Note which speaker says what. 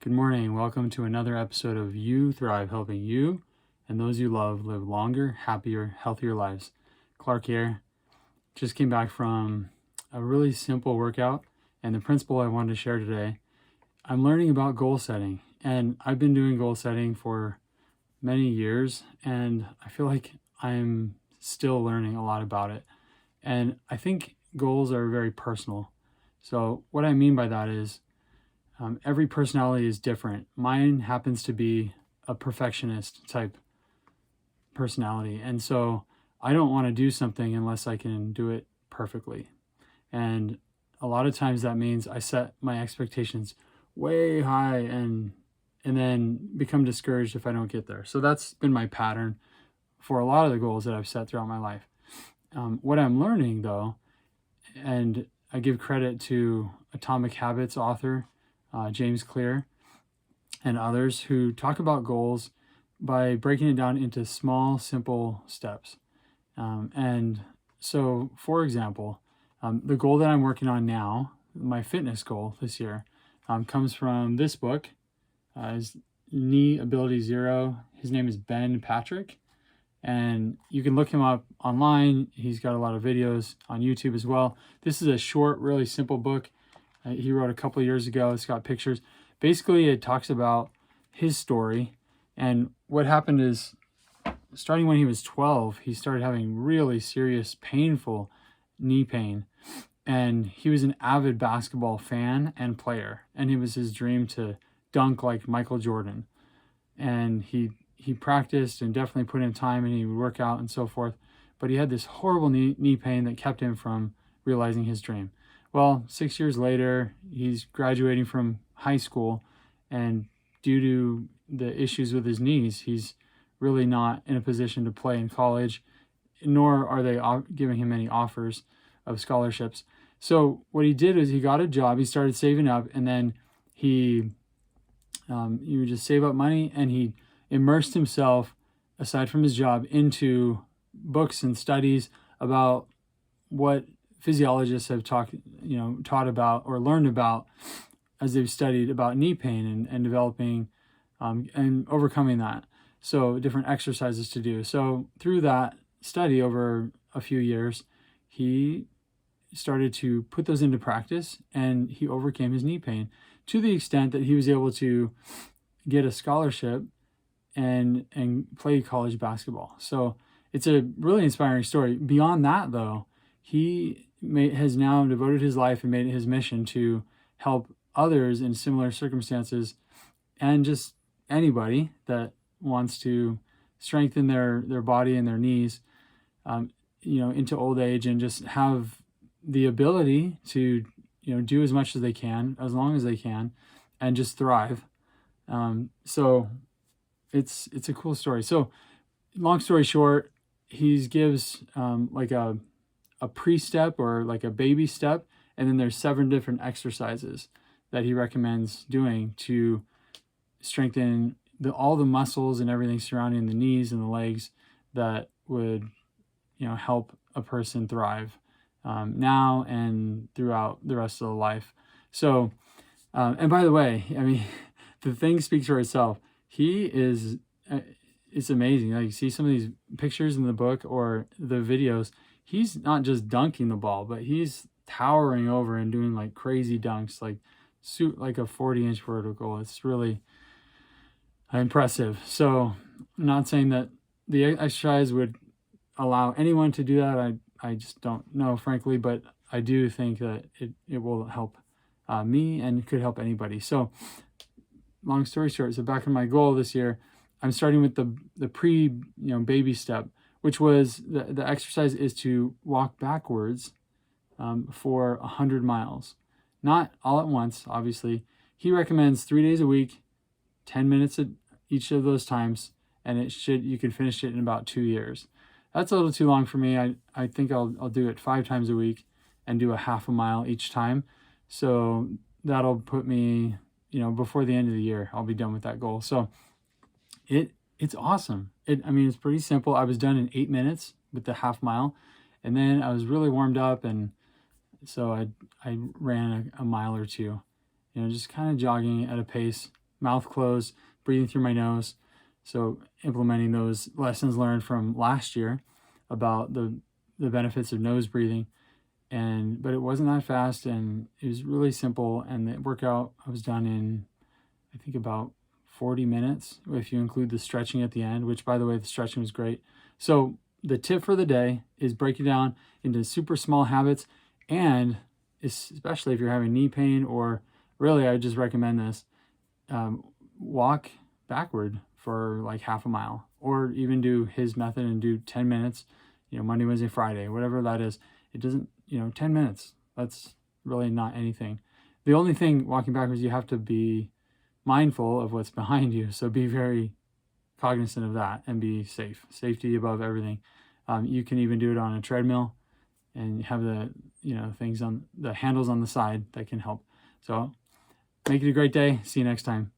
Speaker 1: Good morning. Welcome to another episode of You Thrive, helping you and those you love live longer, happier, healthier lives. Clark here. Just came back from a really simple workout, and the principle I wanted to share today. I'm learning about goal setting, and I've been doing goal setting for many years, and I feel like I'm still learning a lot about it. And I think goals are very personal. So, what I mean by that is, every personality is different. Mine happens to be a perfectionist type personality. And so I don't want to do something unless I can do it perfectly. And a lot of times that means I set my expectations way high and then become discouraged if I don't get there. So that's been my pattern for a lot of the goals that I've set throughout my life. What I'm learning though, and I give credit to Atomic Habits author James Clear and others who talk about goals by breaking it down into small, simple steps. And so, for example, the goal that I'm working on now, my fitness goal this year, comes from this book, is Knee Ability Zero. His name is Ben Patrick, and you can look him up online. He's got a lot of videos on YouTube as well. This is a short, really simple book. He wrote a couple of years ago. It's got pictures. Basically, it talks about his story. And what happened is, starting when he was 12, he started having really serious, painful knee pain. And he was an avid basketball fan and player. And it was his dream to dunk like Michael Jordan. And he practiced and definitely put in time, and he would work out and so forth. But he had this horrible knee pain that kept him from realizing his dream. Well, 6 years later, he's graduating from high school, and due to the issues with his knees, he's really not in a position to play in college, nor are they giving him any offers of scholarships. So what he did is he got a job, he started saving up, and then he would just save up money, and he immersed himself, aside from his job, into books and studies about what physiologists have taught about or learned about as they've studied about knee pain and developing and overcoming that. So different exercises to do. So through that study over a few years, he started to put those into practice, and he overcame his knee pain to the extent that he was able to get a scholarship and play college basketball. So it's a really inspiring story. Beyond that, though, he has now devoted his life and made it his mission to help others in similar circumstances, and just anybody that wants to strengthen their body and their knees, into old age, and just have the ability to, do as much as they can, as long as they can, and just thrive. So it's a cool story. So long story short, he gives like a pre-step or like a baby step, and then there's 7 different exercises that he recommends doing to strengthen all the muscles and everything surrounding the knees and the legs that would help a person thrive now and throughout the rest of the life. So and by the way, I mean, the thing speaks for itself. He is it's amazing. Like, you see some of these pictures in the book or the videos, he's not just dunking the ball, but he's towering over and doing like crazy dunks, like a 40-inch vertical. It's really impressive. So I'm not saying that the exercise would allow anyone to do that. I just don't know, frankly, but I do think that it will help me and could help anybody. So long story short, so back in my goal this year, I'm starting with the pre baby step, which was the exercise is to walk backwards for 100 miles. Not all at once, obviously. He recommends 3 days a week, 10 minutes at each of those times, and you can finish it in about 2 years. That's a little too long for me. I think I'll do it 5 times a week and do a half a mile each time. So that'll put me, before the end of the year, I'll be done with that goal. So it's awesome. It's pretty simple. I was done in 8 minutes with the half mile, and then I was really warmed up, and so I ran a mile or two, just kind of jogging at a pace mouth closed, breathing through my nose. So implementing those lessons learned from last year about the benefits of nose breathing. But it wasn't that fast, and it was really simple. And the workout I was done in, I think, about 40 minutes, if you include the stretching at the end, which, by the way, the stretching was great. So the tip for the day is break it down into super small habits, and especially if you're having knee pain, or really, I just recommend this, walk backward for like half a mile, or even do his method and do 10 minutes, Monday, Wednesday, Friday, whatever that is. It doesn't, 10 minutes, that's really not anything. The only thing walking backwards, you have to be mindful of what's behind you. So be very cognizant of that and be safe. Safety above everything. You can even do it on a treadmill and have the, things on the handles on the side that can help. So make it a great day. See you next time.